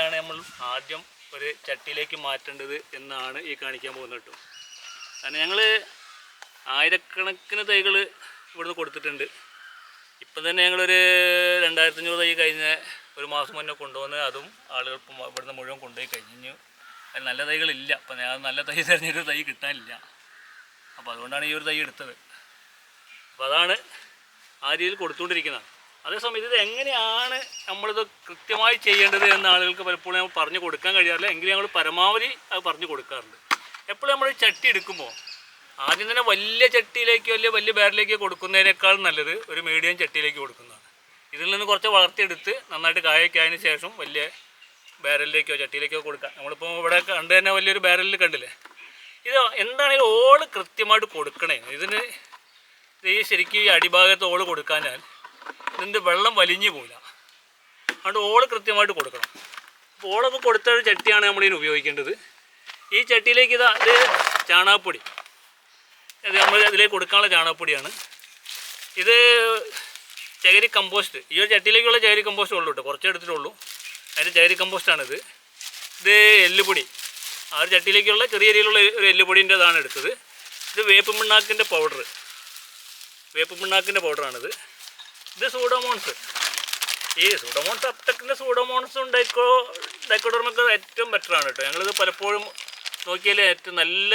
എങ്ങനെയാണ് നമ്മൾ ആദ്യം ഒരു ചട്ടിയിലേക്ക് മാറ്റേണ്ടത് എന്നാണ് ഈ കാണിക്കാൻ പോകുന്നത് കേട്ടോ. കാരണം ഞങ്ങൾ ആയിരക്കണക്കിന് തൈകൾ ഇവിടുന്ന് കൊടുത്തിട്ടുണ്ട്. ഇപ്പം തന്നെ ഞങ്ങളൊരു 2500 തൈ കഴിഞ്ഞ ഒരു മാസം മുന്നേ കൊണ്ടുവന്ന് അതും ആളുകൾ ഇപ്പം ഇവിടുന്ന് മുഴുവൻ കൊണ്ടുപോയി കഴിഞ്ഞു. അതിൽ നല്ല തൈകളില്ല. അപ്പം ഞാൻ നല്ല തൈ തിരഞ്ഞൊരു തൈ കിട്ടാനില്ല. അപ്പോൾ അതുകൊണ്ടാണ് ഈ ഒരു തൈ എടുത്തത്. അപ്പോൾ അതാണ് ആ രീതിയിൽ കൊടുത്തുകൊണ്ടിരിക്കുന്നത്. അതേസമയം ഇത് എങ്ങനെയാണ് നമ്മളിത് കൃത്യമായി ചെയ്യേണ്ടത് എന്ന ആളുകൾക്ക് പലപ്പോഴും നമ്മൾ പറഞ്ഞു കൊടുക്കാൻ കഴിയാറില്ല. എങ്കിലും ഞങ്ങൾ പരമാവധി അത് പറഞ്ഞു കൊടുക്കാറുണ്ട്. എപ്പോഴും നമ്മൾ ചട്ടി എടുക്കുമ്പോൾ ആദ്യം തന്നെ വലിയ ചട്ടിയിലേക്കോ അല്ലെങ്കിൽ വലിയ ബാരലിലേക്കോ കൊടുക്കുന്നതിനേക്കാൾ നല്ലത് ഒരു മീഡിയം ചട്ടിയിലേക്ക് കൊടുക്കുന്നതാണ്. ഇതിൽ നിന്ന് കുറച്ച് വളർത്തിയെടുത്ത് നന്നായിട്ട് കായൊക്കെ ആയതിനു ശേഷം വലിയ ബാരലിലേക്കോ ചട്ടിയിലേക്കോ കൊടുക്കാം. നമ്മളിപ്പോൾ ഇവിടെ കണ്ടു തന്നെ വലിയൊരു ബാരലിൽ കണ്ടില്ലേ. ഇത് എന്താണെങ്കിലും ഓള് കൃത്യമായിട്ട് കൊടുക്കണേ. ഇതിന് ഈ ശരിക്കും ഈ അടിഭാഗത്ത് ഓള് കൊടുക്കാഞ്ഞാൽ ഇതിൻ്റെ വെള്ളം വലിഞ്ഞു പോകില്ല. അതുകൊണ്ട് ഓള് കൃത്യമായിട്ട് കൊടുക്കണം. അപ്പോൾ ഓളൊക്കെ കൊടുത്ത ഒരു ചട്ടിയാണ് നമ്മളിതിന് ഉപയോഗിക്കേണ്ടത്. ഈ ചട്ടിയിലേക്ക് ഇത് ചാണകപ്പൊടി, ഇത് നമ്മൾ ഇതിലേക്ക് കൊടുക്കാനുള്ള ചാണകപ്പൊടിയാണ്. ഇത് ചകിരി കമ്പോസ്റ്റ്, ഈ ഒരു ചട്ടിയിലേക്കുള്ള ചകിരി കമ്പോസ്റ്റ് ഉള്ളൂ കേട്ടോ, കുറച്ചേ എടുത്തിട്ടുള്ളൂ. അതിൻ്റെ ചകിരി കമ്പോസ്റ്റാണിത്. ഇത് എല്ലുപൊടി, ആ ഒരു ചട്ടിയിലേക്കുള്ള ചെറിയ രീതിയിലുള്ള ഒരു എല്ലുപൊടിൻ്റെതാണ് എടുത്തത്. ഇത് വേപ്പ് പിണ്ണാക്കിൻ്റെ പൗഡർ, വേപ്പ് പിണ്ണാക്കിൻ്റെ പൗഡറാണിത്. ഇത് സൂഡോമോൺസ്, ഈ സൂഡോമോൺസ് അപ്ടെക്കിൻ്റെ സൂഡോമോൺസും ഡൈക്കോഡർമൊക്കെ ഏറ്റവും ബെറ്ററാണ് കേട്ടോ. ഞങ്ങളിത് പലപ്പോഴും നോക്കിയാൽ ഏറ്റവും നല്ല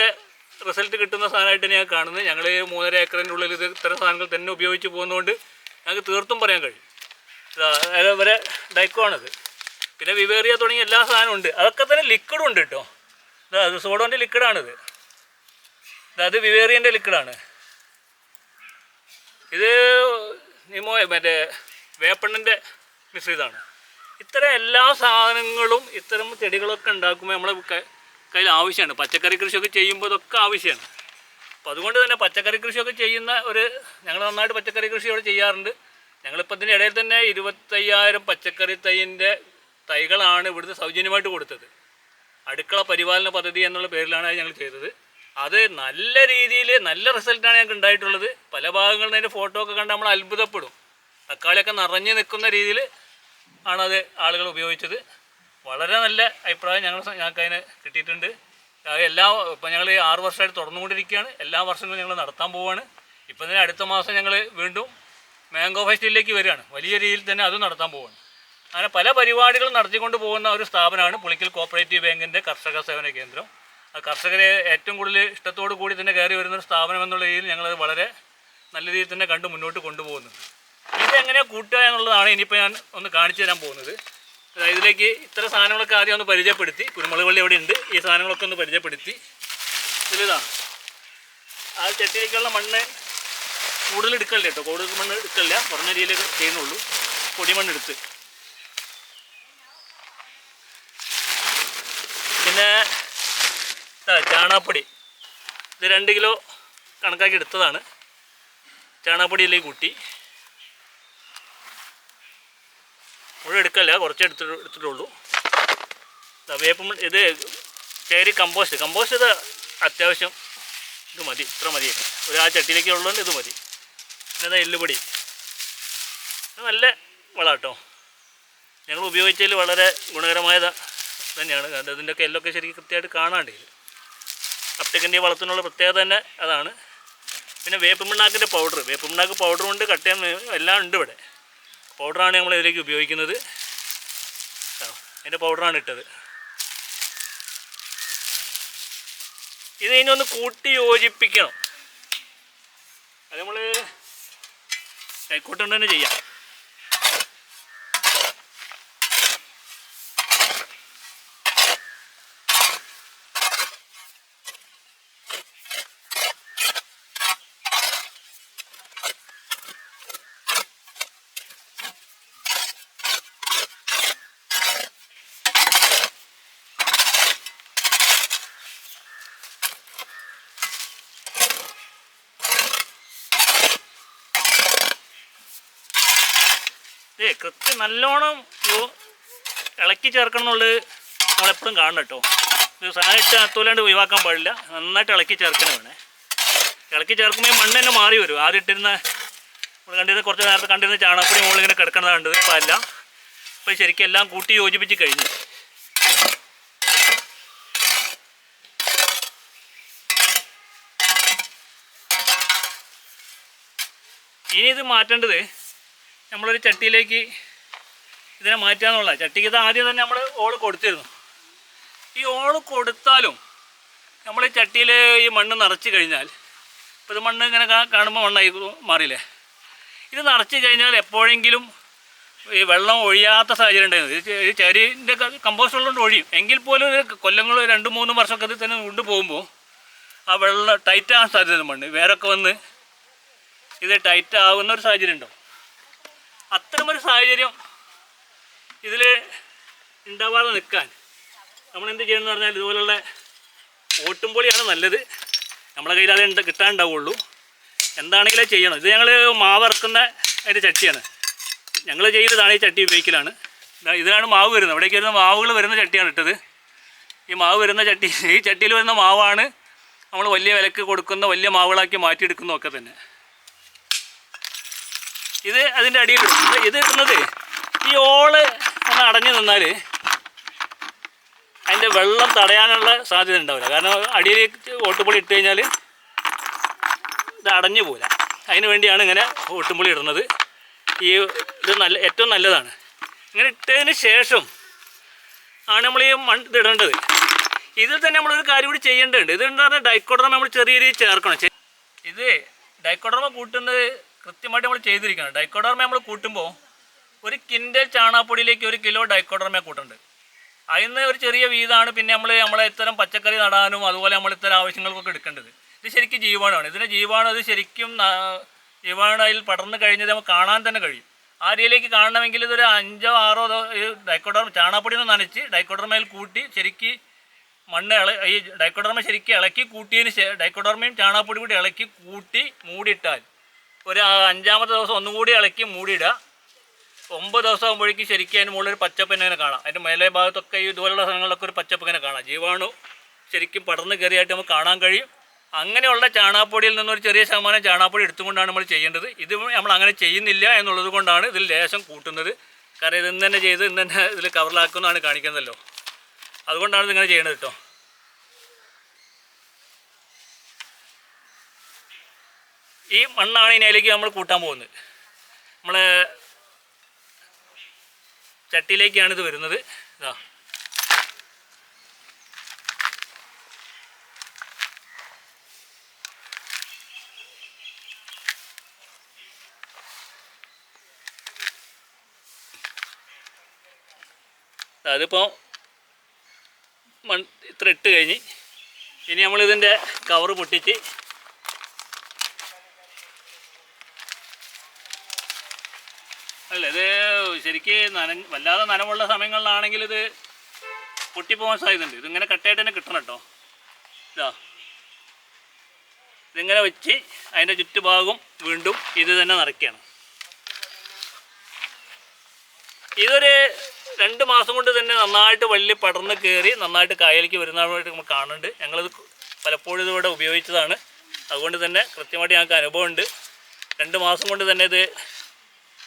റിസൾട്ട് കിട്ടുന്ന സാധനമായിട്ട് ഞാൻ കാണുന്നത്. ഞങ്ങൾ 3.5 ഏക്കറിൻ്റെ ഉള്ളിൽ ഇത് ഇത്തരം സാധനങ്ങൾ തന്നെ ഉപയോഗിച്ച് പോകുന്നതുകൊണ്ട് ഞങ്ങൾക്ക് തീർത്തും പറയാൻ കഴിയും. വരെ ഡൈക്കോ ആണിത്. പിന്നെ വിവേറിയ തുടങ്ങിയ എല്ലാ സാധനവും ഉണ്ട്. അതൊക്കെ തന്നെ ലിക്വിഡും ഉണ്ട് കേട്ടോ. അത് സോഡോൻ്റെ ലിക്വിഡാണിത്. അത് വിവേറിയൻ്റെ ലിക്വിഡാണ്. ഇത് മറ്റേ വേപ്പെണ്ണൻ്റെ മിശ്രിതമാണ്. ഇത്തരം എല്ലാ സാധനങ്ങളും ഇത്തരം ചെടികളൊക്കെ ഉണ്ടാക്കുമ്പോൾ നമ്മളെ കയ്യിൽ ആവശ്യമാണ്. പച്ചക്കറി കൃഷിയൊക്കെ ചെയ്യുമ്പോൾ ഇതൊക്കെ ആവശ്യമാണ്. അപ്പോൾ അതുകൊണ്ട് തന്നെ പച്ചക്കറി കൃഷിയൊക്കെ ചെയ്യുന്ന ഞങ്ങൾ നന്നായിട്ട് പച്ചക്കറി കൃഷി ഇവിടെ ചെയ്യാറുണ്ട്. ഞങ്ങളിപ്പോൾ ഇതിൻ്റെ ഇടയിൽ തന്നെ 25,000 പച്ചക്കറി തൈൻ്റെ തൈകളാണ് ഇവിടുത്തെ സൗജന്യമായിട്ട് കൊടുത്തത്. അടുക്കള പരിപാലന പദ്ധതി എന്നുള്ള പേരിലാണ് അത് ഞങ്ങൾ ചെയ്തത്. അത് നല്ല രീതിയിൽ നല്ല റിസൾട്ടാണ് ഞങ്ങൾക്ക് ഉണ്ടായിട്ടുള്ളത്. പല ഭാഗങ്ങളിൽ നിന്ന് അതിൻ്റെ ഫോട്ടോ ഒക്കെ കണ്ട് നമ്മൾ അത്ഭുതപ്പെടും. തക്കാളിയൊക്കെ നിറഞ്ഞു നിൽക്കുന്ന രീതിയിൽ ആണത് ആളുകൾ ഉപയോഗിച്ചത്. വളരെ നല്ല അഭിപ്രായം ഞങ്ങൾക്ക് അതിന് കിട്ടിയിട്ടുണ്ട്. ഇപ്പം ഞങ്ങൾ 6 വർഷമായിട്ട് തുറന്നുകൊണ്ടിരിക്കുകയാണ്. എല്ലാ വർഷങ്ങളും ഞങ്ങൾ നടത്താൻ പോവുകയാണ്. ഇപ്പം തന്നെ അടുത്ത മാസം ഞങ്ങൾ വീണ്ടും മാംഗോ ഫെസ്റ്റിവലിലേക്ക് വരികയാണ്. വലിയ രീതിയിൽ തന്നെ അതും നടത്താൻ പോവുകയാണ്. അങ്ങനെ പല പരിപാടികളും നടത്തിക്കൊണ്ട് പോകുന്ന ഒരു സ്ഥാപനമാണ് പുളിക്കൽ കോപ്പറേറ്റീവ് ബാങ്കിൻ്റെ കർഷക സേവന കേന്ദ്രം. ആ കർഷകരെ ഏറ്റവും കൂടുതൽ ഇഷ്ടത്തോടു കൂടി തന്നെ കയറി വരുന്നൊരു സ്ഥാപനം എന്നുള്ള രീതിയിൽ ഞങ്ങളത് വളരെ നല്ല രീതിയിൽ തന്നെ കണ്ട് മുന്നോട്ട് കൊണ്ടുപോകുന്നുണ്ട്. ഇതെങ്ങനെയാണ് കൂട്ടുക എന്നുള്ളതാണ് ഇനിയിപ്പോൾ ഞാൻ ഒന്ന് കാണിച്ചു തരാൻ പോകുന്നത്. ഇതിലേക്ക് ഇത്ര സാധനങ്ങളൊക്കെ ആദ്യം ഒന്ന് പരിചയപ്പെടുത്തി, കുരുമുളക് വള്ളി എവിടെ ഉണ്ട്, ഈ സാധനങ്ങളൊക്കെ ഒന്ന് പരിചയപ്പെടുത്തി. ഇതിലിതാ ആ ചട്ടിയിലേക്കുള്ള മണ്ണ് കൂടുതൽ എടുക്കല്ല കേട്ടോ, കൂടുതൽ മണ്ണ് എടുക്കല്ല, കുറഞ്ഞ രീതിയിലൊക്കെ ചെയ്യുന്നുള്ളൂ. പൊടിമണ്ണെടുത്ത് പിന്നെ ചാണകപ്പൊടി, ഇത് 2 കിലോ കണക്കാക്കി എടുത്തതാണ്. ചാണകപ്പൊടിയിലേക്ക് കൂട്ടി, മുഴുവൻ എടുക്കല്ല, കുറച്ചേ എടുത്തിട്ടുള്ളൂ. വേപ്പം ഇത് ചകിരി കമ്പോസ്റ്റ് ഇത് അത്യാവശ്യം ഇത് മതി, ഇത്ര മതിയൊക്കെ ആ ചട്ടിയിലേക്ക് ഉള്ളതുകൊണ്ട് ഇത് മതി. പിന്നെ എല്ലുപൊടി, ഇത് നല്ല വളം കേട്ടോ. ഞങ്ങൾ ഉപയോഗിച്ചതിൽ വളരെ ഗുണകരമായത് തന്നെയാണ്. കാരണം ഇതിൻ്റെയൊക്കെ എല്ലൊക്കെ ശരിക്കും കൃത്യമായിട്ട് കാണാണ്ട്. അപ്ടെക്കിൻ്റെ വളത്തിനുള്ള പ്രത്യേകത തന്നെ അതാണ്. പിന്നെ വേപ്പ് പിണ്ണാക്കിൻ്റെ പൗഡർ, വേപ്പ് പിണ്ണാക്ക് പൗഡറുണ്ട്, കട്ടയും എല്ലാം ഉണ്ട് ഇവിടെ. പൗഡറാണ് നമ്മൾ ഇതിലേക്ക് ഉപയോഗിക്കുന്നത്. അതിൻ്റെ പൗഡറാണ് ഇട്ടത്. ഇത് ഇനി ഒന്ന് കൂട്ടി യോജിപ്പിക്കണം. അത് നമ്മൾ കൈക്കോട്ടുകൊണ്ട് തന്നെ ചെയ്യാം. കൃത്യം നല്ലോണം ഇളക്കി ചേർക്കണം എന്നുള്ളത് നമ്മളെപ്പോഴും കാണണം കേട്ടോ. ഇത് സാധനം ഇട്ട് അത്തോലാണ്ട് ഒഴിവാക്കാൻ പാടില്ല, നന്നായിട്ട് ഇളക്കി ചേർക്കണേ വേണേ. ഇളക്കി ചേർക്കുമ്പോൾ മണ്ണ് തന്നെ മാറി വരും. ആദ്യം ഇട്ടിരുന്ന നമ്മൾ കണ്ടിരുന്ന കുറച്ച് നേരത്തെ കണ്ടിരുന്ന ചാണകപ്പൊടി മുകളിൽ ഇങ്ങനെ കിടക്കണതാണ് കണ്ടത്. ഇപ്പോൾ അല്ല, ഇപ്പോൾ ശരിക്കും എല്ലാം കൂട്ടി യോജിപ്പിച്ച് കഴിഞ്ഞു. ഇനി ഇത് മാറ്റേണ്ടത് നമ്മളൊരു ചട്ടിയിലേക്ക് ഇതിനെ മാറ്റാന്നുള്ള. ചട്ടിക്ക് ഇത് ആദ്യം തന്നെ നമ്മൾ ഓള് കൊടുത്തിരുന്നു. ഈ ഓള് കൊടുത്താലും നമ്മൾ ഈ ചട്ടിയിൽ ഈ മണ്ണ് നിറച്ച് കഴിഞ്ഞാൽ, ഇപ്പോൾ ഇത് മണ്ണ് ഇങ്ങനെ കാണുമ്പോൾ മണ്ണായി മാറിയില്ലേ, ഇത് നിറച്ച് കഴിഞ്ഞാൽ എപ്പോഴെങ്കിലും ഈ വെള്ളം ഒഴിയാത്ത സാഹചര്യം ഉണ്ടായിരുന്നു. ഈ ചരിൻ്റെ കമ്പോസ്റ്റ് ഉള്ളതുകൊണ്ട് ഒഴിയും. എങ്കിൽ പോലും ഒരു കൊല്ലങ്ങൾ 2-3 വർഷമൊക്കെ ഇത് തന്നെ കൊണ്ടുപോകുമ്പോൾ ആ വെള്ളം ടൈറ്റ് ആകാൻ സാധ്യത മണ്ണ് വേരൊക്കെ വന്ന് ഇത് ടൈറ്റ് ആവുന്ന ഒരു സാഹചര്യം ഉണ്ടാവും. അത്തരമൊരു സാഹചര്യം ഇതിൽ ഉണ്ടാവാതെ നിൽക്കാൻ നമ്മളെന്ത് ചെയ്യണമെന്ന് പറഞ്ഞാൽ ഇതുപോലുള്ള ഓട്ടുംപൊളിയാണ് നല്ലത്. നമ്മളെ കയ്യിൽ അത് കിട്ടാനുണ്ടാവുള്ളൂ. എന്താണെങ്കിലും ചെയ്യണം. ഇത് ഞങ്ങൾ മാവ് ഇറക്കുന്ന അതിൻ്റെ ചട്ടിയാണ്. ഞങ്ങൾ ചെയ്തതാണ് ഈ ചട്ടി ഉപയോഗിക്കലാണ്. ഇതിലാണ് മാവ് വരുന്നത്. ഇവിടേക്ക് വരുന്ന മാവുകൾ വരുന്ന ചട്ടിയാണ് ഇട്ടത്. ഈ മാവ് വരുന്ന ചട്ടി, ഈ ചട്ടിയിൽ വരുന്ന മാവാണ് നമ്മൾ വലിയ വിലക്ക് കൊടുക്കുന്ന, വലിയ മാവുകളാക്കി മാറ്റിയെടുക്കുന്നതൊക്കെ തന്നെ. ഇത് അതിൻ്റെ അടിയിലിടും. ഇത് ഇടുന്നത് ഈ ഓള് ഒന്ന് അടഞ്ഞു നിന്നാൽ അതിൻ്റെ വെള്ളം തടയാനുള്ള സാധ്യത ഉണ്ടാവില്ല. കാരണം അടിയിലേക്ക് ഓട്ടുപൊളി ഇട്ട് കഴിഞ്ഞാൽ ഇത് അടഞ്ഞു പോകില്ല. അതിന് വേണ്ടിയാണ് ഇങ്ങനെ ഓട്ടുപൊളി ഇടുന്നത്. ഇത് ഏറ്റവും നല്ലതാണ്. ഇങ്ങനെ ഇട്ടതിന് ശേഷം ആണ് നമ്മൾ ഈ ഇത് ഇടേണ്ടത്. ഇതിൽ തന്നെ നമ്മളൊരു കാര്യം കൂടി ചെയ്യേണ്ടതുണ്ട്. ഇതെന്ന് പറഞ്ഞാൽ ഡൈക്കോഡർമ നമ്മൾ ചെറിയ രീതിയിൽ ചേർക്കണം. ഇത് ഡൈക്കോഡർമ കൂട്ടുന്നത് കൃത്യമായിട്ട് നമ്മൾ ചെയ്തിരിക്കണം. ഡൈക്കോഡർമ നമ്മൾ കൂട്ടുമ്പോൾ 1 കിൻഡൽ ചാണകപ്പൊടിയിലേക്ക് 1 കിലോ ഡൈക്കോഡർമ കൂട്ടുന്നുണ്ട്. അതിന് ഒരു ചെറിയ വീതമാണ് പിന്നെ നമ്മളെ ഇത്തരം പച്ചക്കറി നടാനും അതുപോലെ നമ്മൾ ഇത്തരം ആവശ്യങ്ങൾക്കൊക്കെ എടുക്കേണ്ടത്. ഇത് ശരിക്കും ജീവാണുമാണ്. ഇതിൻ്റെ ജീവാണു അത് ശരിക്കും ജീവാണു അതിൽ പടർന്നു കഴിഞ്ഞത് നമുക്ക് കാണാൻ തന്നെ കഴിയും. ആ രീതിയിലേക്ക് കാണണമെങ്കിൽ ഇതൊരു 5-6 ഡൈക്കോഡർമ ചാണകപ്പൊടി ഒന്ന് നനച്ച് ഡൈക്കോഡർമയിൽ കൂട്ടി ശരിക്ക് മണ്ണ് ഈ ഡൈക്കോഡർമ ശരിക്കും ഇളക്കി കൂട്ടിയതിന് ഡൈക്കോഡർമയും ചാണകപ്പൊടി കൂടി ഇളക്കി കൂട്ടി മൂടിയിട്ടാൽ ഒരു 5-ാമത്തെ ദിവസം ഒന്നും കൂടി ഇളക്കി മൂടിയിടുക. 9 ദിവസം ആകുമ്പോഴേക്കും ശരിക്കും അതിന് മുകളിൽ ഒരു പച്ചപ്പ് ഇങ്ങനെ കാണാം. അതിൻ്റെ മേലെ ഭാഗത്തൊക്കെ ഈ ഇതുപോലുള്ള സ്ഥലങ്ങളിലൊക്കെ ഒരു പച്ചപ്പ് ഇങ്ങനെ കാണാം. ജീവാണു ശരിക്കും പടർന്ന് കയറിയായിട്ട് നമുക്ക് കാണാൻ കഴിയും. അങ്ങനെയുള്ള ചാണകപ്പൊടിയിൽ നിന്നൊരു ചെറിയ ശതമാനം ചാണകപ്പൊടി എടുത്തുകൊണ്ടാണ് നമ്മൾ ചെയ്യേണ്ടത്. ഇത് നമ്മൾ അങ്ങനെ ചെയ്യുന്നില്ല എന്നുള്ളത് കൊണ്ടാണ് ഇതിൽ ലേശം കൂട്ടുന്നത്. കാരണം ഇത് ഇന്ന് തന്നെ ചെയ്ത് ഇന്ന് തന്നെ ഇതിൽ കവറിലാക്കുന്നതാണ് കാണിക്കുന്നതല്ലോ. അതുകൊണ്ടാണ് ഇതിങ്ങനെ ചെയ്യേണ്ടത് കേട്ടോ. ഈ മണ്ണാണ് ഇനി അതിലേക്ക് നമ്മൾ കൂട്ടാൻ പോകുന്നത്. നമ്മൾ ചട്ടിയിലേക്കാണ് ഇത് വരുന്നത്. ഇതാ അതിപ്പോൾ ഇത്ര ഇട്ട് കഴിഞ്ഞ് ഇനി നമ്മളിതിൻ്റെ കവറ് പൊട്ടിച്ച് അല്ല ഇത് ശരിക്ക് വല്ലാതെ നനവുള്ള സമയങ്ങളിലാണെങ്കിൽ ഇത് പൊട്ടിപ്പോകാൻ സാധ്യതയുണ്ട്. ഇതിങ്ങനെ കട്ടയായിട്ട് തന്നെ കിട്ടണം കേട്ടോ. ഇതാ ഇതിങ്ങനെ വെച്ച് അതിൻ്റെ ചുറ്റുഭാഗം വീണ്ടും ഇത് തന്നെ നിറയ്ക്കുകയാണ്. ഇതൊരു 2 മാസം കൊണ്ട് തന്നെ നന്നായിട്ട് വള്ളി പടർന്ന് കയറി നന്നായിട്ട് കായലേക്ക് വരുന്നതായിട്ട് നമ്മൾ കാണുന്നുണ്ട്. ഞങ്ങളിത് പലപ്പോഴും ഇതിവിടെ ഉപയോഗിച്ചതാണ്. അതുകൊണ്ട് തന്നെ കൃത്യമായിട്ട് ഞങ്ങൾക്ക് അനുഭവമുണ്ട്. 2 മാസം കൊണ്ട് തന്നെ ഇത്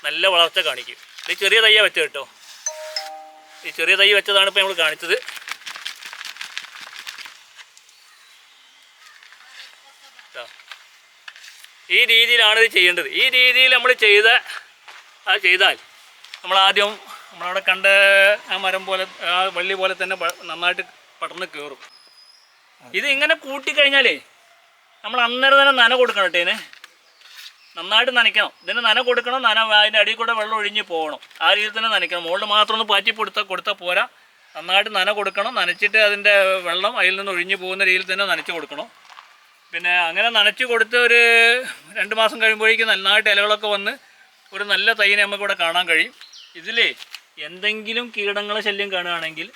നല്ല വളർച്ച കാണിക്കും. ഇത് ചെറിയ തയ്യ വെച്ചത് കേട്ടോ. ഈ ചെറിയ തൈ വെച്ചതാണ് ഇപ്പോൾ നമ്മൾ കാണിച്ചത്. ഈ രീതിയിലാണ് ഇത് ചെയ്യേണ്ടത്. ഈ രീതിയിൽ നമ്മൾ ചെയ്താൽ നമ്മളാദ്യം നമ്മളവിടെ കണ്ട ആ മരം പോലെ ആ വള്ളി പോലെ തന്നെ നന്നായിട്ട് പടർന്ന് കയറും. ഇത് ഇങ്ങനെ കൂട്ടിക്കഴിഞ്ഞാലേ നമ്മൾ അന്നേരം തന്നെ നന കൊടുക്കണം കേട്ടോ. ഇതിനെ നന്നായിട്ട് നനയ്ക്കണം. ഇതിന് നന കൊടുക്കണം. അതിൻ്റെ അടിയിൽ കൂടെ വെള്ളം ഒഴിഞ്ഞ് പോകണം. ആ രീതിയിൽ തന്നെ നനയ്ക്കണം. മുകളിൽ മാത്രം ഒന്ന് പാറ്റി കൊടുത്താൽ പോരാ. നന്നായിട്ട് നന കൊടുക്കണം. നനച്ചിട്ട് അതിൻ്റെ വെള്ളം അതിൽ നിന്ന് ഒഴിഞ്ഞ് പോകുന്ന രീതിയിൽ തന്നെ നനച്ച് കൊടുക്കണം. പിന്നെ അങ്ങനെ നനച്ച് കൊടുത്ത് ഒരു 2 മാസം കഴിയുമ്പോഴേക്കും നന്നായിട്ട് ഇലകളൊക്കെ വന്ന് ഒരു നല്ല തൈനെ നമുക്കിവിടെ കാണാൻ കഴിയും. ഇതിൽ എന്തെങ്കിലും കീടങ്ങളെ ശല്യം കാണുകയാണെങ്കിൽ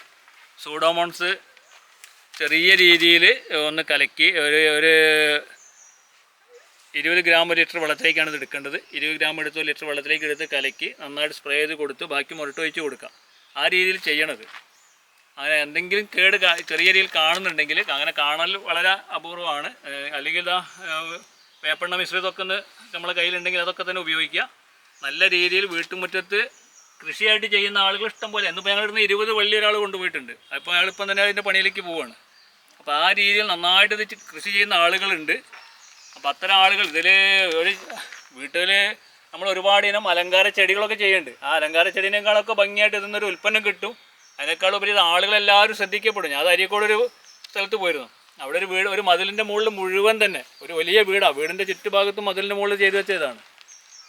സൂഡോമോൺസ് ചെറിയ രീതിയിൽ ഒന്ന് കലക്കി ഒരു 20 ഗ്രാം ഒരു ലിറ്റർ വെള്ളത്തിലേക്കാണ് ഇത് എടുക്കേണ്ടത്. 20 ഗ്രാം എടുത്ത് ലിറ്റർ വെള്ളത്തിലേക്ക് എടുത്ത് കലക്കി നന്നായിട്ട് സ്പ്രേ ചെയ്ത് കൊടുത്ത് ബാക്കി മുരട്ടൊഴിച്ച് കൊടുക്കാം. ആ രീതിയിൽ ചെയ്യണത്. അങ്ങനെ എന്തെങ്കിലും കേട് ചെറിയ രീതിയിൽ കാണുന്നുണ്ടെങ്കിൽ, അങ്ങനെ കാണൽ വളരെ അപൂർവമാണ്. അല്ലെങ്കിൽ വേപ്പെണ്ണ മിശ്രിതമൊക്കെ ഒന്ന് നമ്മളെ കയ്യിലുണ്ടെങ്കിൽ അതൊക്കെ തന്നെ ഉപയോഗിക്കുക. നല്ല രീതിയിൽ വീട്ടുമുറ്റത്ത് കൃഷിയായിട്ട് ചെയ്യുന്ന ആളുകൾ ഇഷ്ടം പോലെ. എന്നിപ്പോൾ ഞങ്ങളിടുന്ന 20 വള്ളി ഒരാൾ കൊണ്ടുപോയിട്ടുണ്ട്. അപ്പോൾ അയാളിപ്പം തന്നെ അതിൻ്റെ പണിയിലേക്ക് പോവുകയാണ്. അപ്പോൾ ആ രീതിയിൽ നന്നായിട്ട് ഇത് കൃഷി ചെയ്യുന്ന ആളുകളുണ്ട്. അപ്പോൾ അത്തരം ആളുകൾ ഇതിൽ ഒരു വീട്ടിൽ നമ്മൾ ഒരുപാട് ഇനം അലങ്കാര ചെടികളൊക്കെ ചെയ്യുന്നുണ്ട്. ആ അലങ്കാര ചെടീനേക്കാളൊക്കെ ഭംഗിയായിട്ട് ഇതൊന്നൊരു ഉൽപ്പന്നം കിട്ടും. അതിനേക്കാളുപരി ഇത് ആളുകളെല്ലാവരും ശ്രദ്ധിക്കപ്പെടും. ഞാൻ അത് അരീക്കോടൊരു സ്ഥലത്ത് പോയിരുന്നു. അവിടെ ഒരു വീട്, ഒരു മതിലിൻ്റെ മുകളിൽ മുഴുവൻ തന്നെ ഒരു വലിയ വീടാണ്. വീടിൻ്റെ ചുറ്റുഭാഗത്തും മതിലിൻ്റെ മുകളിൽ ചെയ്തു വെച്ചതാണ്.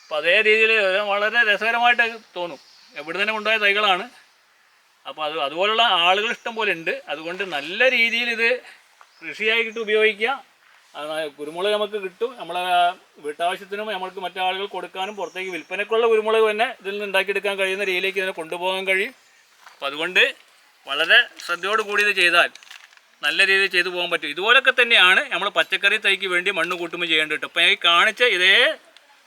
അപ്പോൾ അതേ രീതിയിൽ വളരെ രസകരമായിട്ട് തോന്നും. എവിടെ തന്നെ കൊണ്ടുപോയ തൈകളാണ്. അപ്പോൾ അതുപോലുള്ള ആളുകൾ ഇഷ്ടം പോലെ ഉണ്ട്. അതുകൊണ്ട് നല്ല രീതിയിൽ ഇത് കൃഷിയായിട്ട് ഉപയോഗിക്കുക. കുരുമുളക് നമുക്ക് കിട്ടും. നമ്മളെ വീട്ടാവശ്യത്തിനും നമ്മൾക്ക് മറ്റാളുകൾ കൊടുക്കാനും പുറത്തേക്ക് വിൽപ്പനക്കുള്ള കുരുമുളക് തന്നെ ഇതിൽ നിന്ന് ഉണ്ടാക്കിയെടുക്കാൻ കഴിയുന്ന രീതിയിലേക്ക് ഇതിനെ കൊണ്ടുപോകാൻ കഴിയും. അപ്പോൾ അതുകൊണ്ട് വളരെ ശ്രദ്ധയോട് കൂടി ഇത് ചെയ്താൽ നല്ല രീതിയിൽ ചെയ്തു പോകാൻ പറ്റും. ഇതുപോലൊക്കെ തന്നെയാണ് നമ്മൾ പച്ചക്കറി തൈക്ക് വേണ്ടി മണ്ണ് കൂട്ടുമ്പോൾ ചെയ്യേണ്ടത് കേട്ടോ. അപ്പോൾ ഈ കാണിച്ച ഇതേ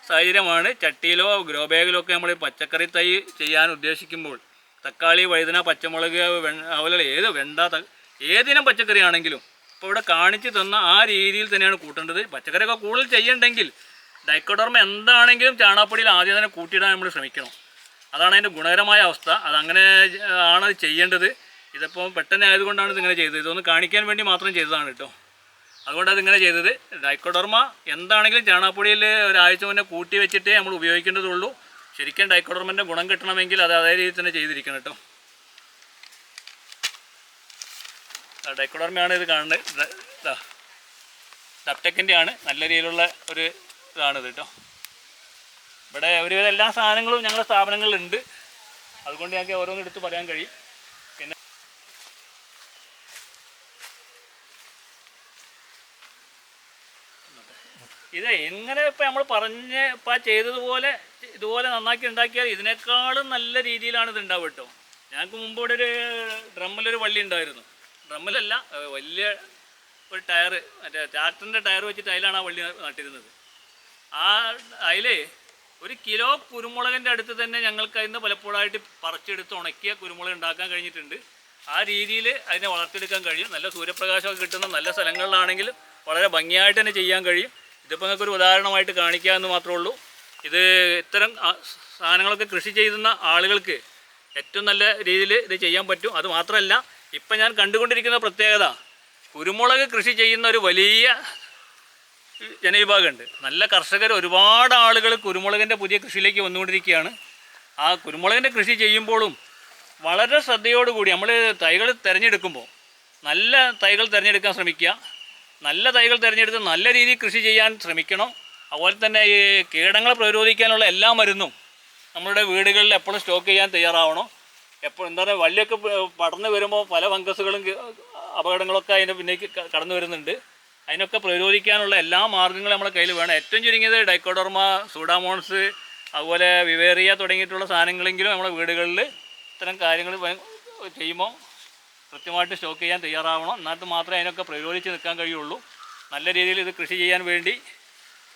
സാഹചര്യമാണ് ചട്ടിയിലോ ഗ്രോ ബാഗിലോ ഒക്കെ നമ്മൾ പച്ചക്കറി തൈ ചെയ്യാൻ ഉദ്ദേശിക്കുമ്പോൾ. തക്കാളി, വഴുതന, പച്ചമുളക്, അതുപോലെ വെണ്ട, ഏതിനം പച്ചക്കറി ആണെങ്കിലും ഇപ്പോൾ ഇവിടെ കാണിച്ച് തന്ന ആ രീതിയിൽ തന്നെയാണ് കൂട്ടേണ്ടത്. പച്ചക്കറിയൊക്കെ കൂടുതൽ ചെയ്യണ്ടെങ്കിൽ ഡൈക്കോഡർമ എന്താണെങ്കിലും ചാണകപ്പൊടിയിൽ ആദ്യം തന്നെ കൂട്ടിയിടാൻ നമ്മൾ ശ്രമിക്കണം. അതാണ് അതിൻ്റെ ഗുണകരമായ അവസ്ഥ. അതങ്ങനെ ആണ് ചെയ്യേണ്ടത്. ഇതിപ്പോൾ പെട്ടെന്ന് ആയതുകൊണ്ടാണ് ഇതിങ്ങനെ ചെയ്തത്. ഇതൊന്ന് കാണിക്കാൻ വേണ്ടി മാത്രം ചെയ്തതാണ് കേട്ടോ. അതുകൊണ്ട് അതിങ്ങനെ ചെയ്തത്. ഡൈക്കോഡർമ എന്താണെങ്കിലും ചാണകപ്പൊടിയിൽ ഒരാഴ്ച മുന്നേ കൂട്ടി വെച്ചിട്ടേ നമ്മൾ ഉപയോഗിക്കേണ്ടതുള്ളൂ. ശരിക്കും ഡൈക്കോഡർമൻ്റെ ഗുണം കിട്ടണമെങ്കിൽ അത് അതേ രീതിയിൽ തന്നെ ചെയ്തിരിക്കണം കേട്ടോ. ഡൈക്കോഡർമയാണ് ഇത് കാണുന്നത്. ഡപ്ടെക്കിൻ്റെ ആണ്. നല്ല രീതിയിലുള്ള ഒരു ഇതാണിത് കേട്ടോ. ഇവിടെ ഒരുവിധം എല്ലാ സാധനങ്ങളും ഞങ്ങളുടെ സ്ഥാപനങ്ങളിലുണ്ട്. അതുകൊണ്ട് ഞങ്ങൾക്ക് ഓരോന്നും എടുത്ത് പറയാൻ കഴിയും. പിന്നെ ഇത് എങ്ങനെ ഇപ്പം നമ്മൾ ഇപ്പം ചെയ്തതുപോലെ ഇതുപോലെ നന്നാക്കി ഉണ്ടാക്കിയാൽ ഇതിനേക്കാളും നല്ല രീതിയിലാണ് ഇത് ഉണ്ടാവുക കേട്ടോ. ഞങ്ങൾക്ക് മുമ്പ് ഇവിടെ ഒരു ഡ്രമ്മിലൊരു വള്ളി ഉണ്ടായിരുന്നു. ഡ്രമ്മിലല്ല, വലിയ ഒരു ടയർ, മറ്റേ ട്രാക്ടറിൻ്റെ ടയർ വെച്ചിട്ട് അതിലാണ് ആ വള്ളി നട്ടിരുന്നത്. അതിൽ 1 കിലോ കുരുമുളകിൻ്റെ അടുത്ത് തന്നെ ഞങ്ങൾക്ക് അതിന് പലപ്പോഴായിട്ട് പറിച്ചെടുത്ത് ഉണക്കിയ കുരുമുളക് ഉണ്ടാക്കാൻ കഴിഞ്ഞിട്ടുണ്ട്. ആ രീതിയിൽ അതിനെ വളർത്തിയെടുക്കാൻ കഴിയും. നല്ല സൂര്യപ്രകാശമൊക്കെ കിട്ടുന്ന നല്ല സ്ഥലങ്ങളിലാണെങ്കിൽ വളരെ ഭംഗിയായിട്ട് തന്നെ ചെയ്യാൻ കഴിയും. ഇതിപ്പോൾ നിങ്ങൾക്കൊരു ഉദാഹരണമായിട്ട് കാണിക്കാമെന്ന് മാത്രമേ ഉള്ളൂ. ഇത് ഇത്തരം സാധനങ്ങളൊക്കെ കൃഷി ചെയ്യുന്ന ആളുകൾക്ക് ഏറ്റവും നല്ല രീതിയിൽ ഇത് ചെയ്യാൻ പറ്റും. അതുമാത്രമല്ല, ഇപ്പം ഞാൻ കണ്ടുകൊണ്ടിരിക്കുന്ന പ്രത്യേകത, കുരുമുളക് കൃഷി ചെയ്യുന്ന ഒരു വലിയ ജനവിഭാഗമുണ്ട്. നല്ല കർഷകർ, ഒരുപാട് ആളുകൾ കുരുമുളകിൻ്റെ പുതിയ കൃഷിയിലേക്ക് വന്നുകൊണ്ടിരിക്കുകയാണ്. ആ കുരുമുളകിൻ്റെ കൃഷി ചെയ്യുമ്പോഴും വളരെ ശ്രദ്ധയോടുകൂടി നമ്മൾ തൈകൾ തിരഞ്ഞെടുക്കുമ്പോൾ നല്ല തൈകൾ തിരഞ്ഞെടുക്കാൻ ശ്രമിക്കുക. നല്ല തൈകൾ തിരഞ്ഞെടുത്ത് നല്ല രീതിയിൽ കൃഷി ചെയ്യാൻ ശ്രമിക്കണം. അതുപോലെ തന്നെ ഈ കീടങ്ങളെ പ്രതിരോധിക്കാനുള്ള എല്ലാ മരുന്നും നമ്മളുടെ വീടുകളിൽ എപ്പോഴും സ്റ്റോക്ക് ചെയ്യാൻ തയ്യാറാവണം. എപ്പോൾ എന്താ പറയുക, വള്ളിയൊക്കെ പടർന്നു വരുമ്പോൾ പല ഫംഗസുകളും അപകടങ്ങളൊക്കെ അതിൻ്റെ പിന്നേക്ക് കടന്നു വരുന്നുണ്ട്. അതിനൊക്കെ പ്രതിരോധിക്കാനുള്ള എല്ലാ മാർഗ്ഗങ്ങളും നമ്മുടെ കയ്യിൽ വേണം. ഏറ്റവും ചുരുങ്ങിയത് ഡൈക്കോഡർമ, സൂഡാമോൺസ്, അതുപോലെ വിവേറിയ തുടങ്ങിയിട്ടുള്ള സാധനങ്ങളെങ്കിലും നമ്മുടെ വീടുകളിൽ ഇത്തരം കാര്യങ്ങൾ ചെയ്യുമ്പോൾ കൃത്യമായിട്ട് സ്റ്റോക്ക് ചെയ്യാൻ തയ്യാറാവണം. എന്നിട്ട് മാത്രമേ അതിനൊക്കെ പ്രതിരോധിച്ച് നിൽക്കാൻ കഴിയുള്ളൂ. നല്ല രീതിയിൽ ഇത് കൃഷി ചെയ്യാൻ വേണ്ടി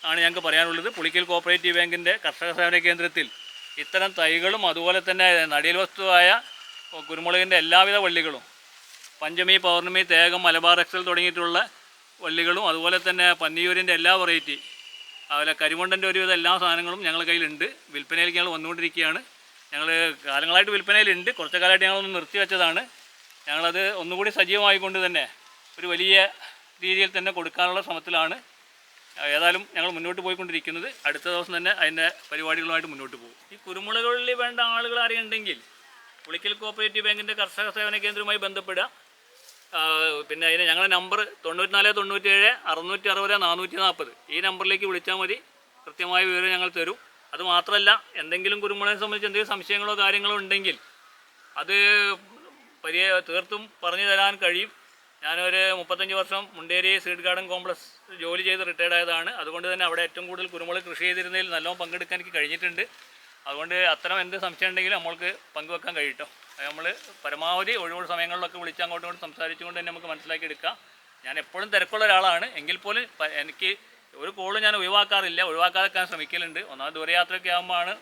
ആണ് ഞങ്ങൾക്ക് പറയാനുള്ളത്. പുളിക്കൽ കോഓപ്പറേറ്റീവ് ബാങ്കിൻ്റെ കർഷക സേവന കേന്ദ്രത്തിൽ ഇത്തരം തൈകളും അതുപോലെ തന്നെ നടീൽ വസ്തുവായ കുരുമുളകിൻ്റെ എല്ലാവിധ വള്ളികളും, പഞ്ചമി, പൗർണമി, തേകം, മലബാർ എക്സൽ തുടങ്ങിയിട്ടുള്ള വള്ളികളും, അതുപോലെ തന്നെ പന്നിയൂരിൻ്റെ എല്ലാ വെറൈറ്റി, അതുപോലെ കരിമണ്ടൻ്റെ ഒരുവിധ എല്ലാ സാധനങ്ങളും ഞങ്ങളുടെ കയ്യിലുണ്ട്. വിൽപ്പനയിലേക്ക് ഞങ്ങൾ വന്നുകൊണ്ടിരിക്കുകയാണ്. ഞങ്ങൾ കാലങ്ങളായിട്ട് വിൽപ്പനയിലുണ്ട്. കുറച്ച് കാലമായിട്ട് ഞങ്ങളൊന്ന് നിർത്തി വെച്ചതാണ്. ഞങ്ങളത് ഒന്നുകൂടി സജീവമായിക്കൊണ്ട് തന്നെ ഒരു വലിയ രീതിയിൽ തന്നെ കൊടുക്കാനുള്ള ശ്രമത്തിലാണ്. ഏതായാലും ഞങ്ങൾ മുന്നോട്ട് പോയിക്കൊണ്ടിരിക്കുന്നത്. അടുത്ത ദിവസം തന്നെ അതിൻ്റെ പരിപാടികളുമായിട്ട് മുന്നോട്ട് പോകും. ഈ കുരുമുളകളിൽ വേണ്ട ആളുകൾ അറിയുന്നുണ്ടെങ്കിൽ പുളിക്കൽ കോഓപ്പറേറ്റീവ് ബാങ്കിൻ്റെ കർഷക സേവന കേന്ദ്രവുമായി ബന്ധപ്പെടുക. പിന്നെ അതിന് ഞങ്ങളുടെ നമ്പർ 94 97 660 440. ഈ നമ്പറിലേക്ക് വിളിച്ചാൽ മതി. കൃത്യമായ വിവരം ഞങ്ങൾ തരും. അതുമാത്രമല്ല, എന്തെങ്കിലും കുരുമുളകിനെ സംബന്ധിച്ച് എന്തെങ്കിലും സംശയങ്ങളോ കാര്യങ്ങളോ ഉണ്ടെങ്കിൽ അത് തീർത്തും പറഞ്ഞു തരാൻ കഴിയും. ഞാനൊരു 35 വർഷം മുണ്ടേരി സീഡ് ഗാർഡൻ കോംപ്ലക്സ് ജോലി ചെയ്ത് റിട്ടയർഡ് ആയതാണ്. അതുകൊണ്ട് തന്നെ അവിടെ ഏറ്റവും കൂടുതൽ കുരുമുളക് കൃഷി ചെയ്തിരുന്നതിൽ നല്ലോണം പങ്കെടുക്കാൻ എനിക്ക് കഴിഞ്ഞിട്ടുണ്ട്. അതുകൊണ്ട് അത്തരം എന്ത് സംശയം ഉണ്ടെങ്കിലും നമ്മൾക്ക് പങ്കുവെക്കാൻ കഴിയട്ടോ. നമ്മൾ പരമാവധി ഒഴിവുള്ള സമയങ്ങളിലൊക്കെ വിളിച്ച് അങ്ങോട്ടും ഇങ്ങോട്ടും സംസാരിച്ചുകൊണ്ട് തന്നെ നമുക്ക് മനസ്സിലാക്കി എടുക്കാം. ഞാൻ എപ്പോഴും തിരക്കുള്ള ഒരാളാണ്. എങ്കിൽ പോലും എനിക്ക് ഒരു കോളും ഞാൻ ഒഴിവാക്കാതെക്കാൻ ശ്രമിക്കലുണ്ട്. ഒന്നാമത് ദൂരയാത്രയൊക്കെ ആകുമ്പോഴാണ്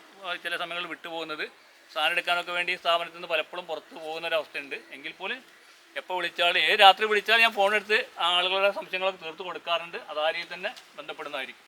ചില സമയങ്ങളിൽ വിട്ടുപോകുന്നത്. സാധനം എടുക്കാനൊക്കെ വേണ്ടി സ്ഥാപനത്തിൽ നിന്ന് പലപ്പോഴും പുറത്ത് പോകുന്നൊരവസ്ഥയുണ്ട്. എങ്കിൽ പോലും എപ്പോൾ വിളിച്ചാലും, ഏത് രാത്രി വിളിച്ചാലും ഞാൻ ഫോണെടുത്ത് ആളുകളുടെ സംശയങ്ങളൊക്കെ തീർത്ത് കൊടുക്കാറുണ്ട്. അത് ആ രീതിയിൽ തന്നെ ബന്ധപ്പെടുന്നതായിരിക്കും.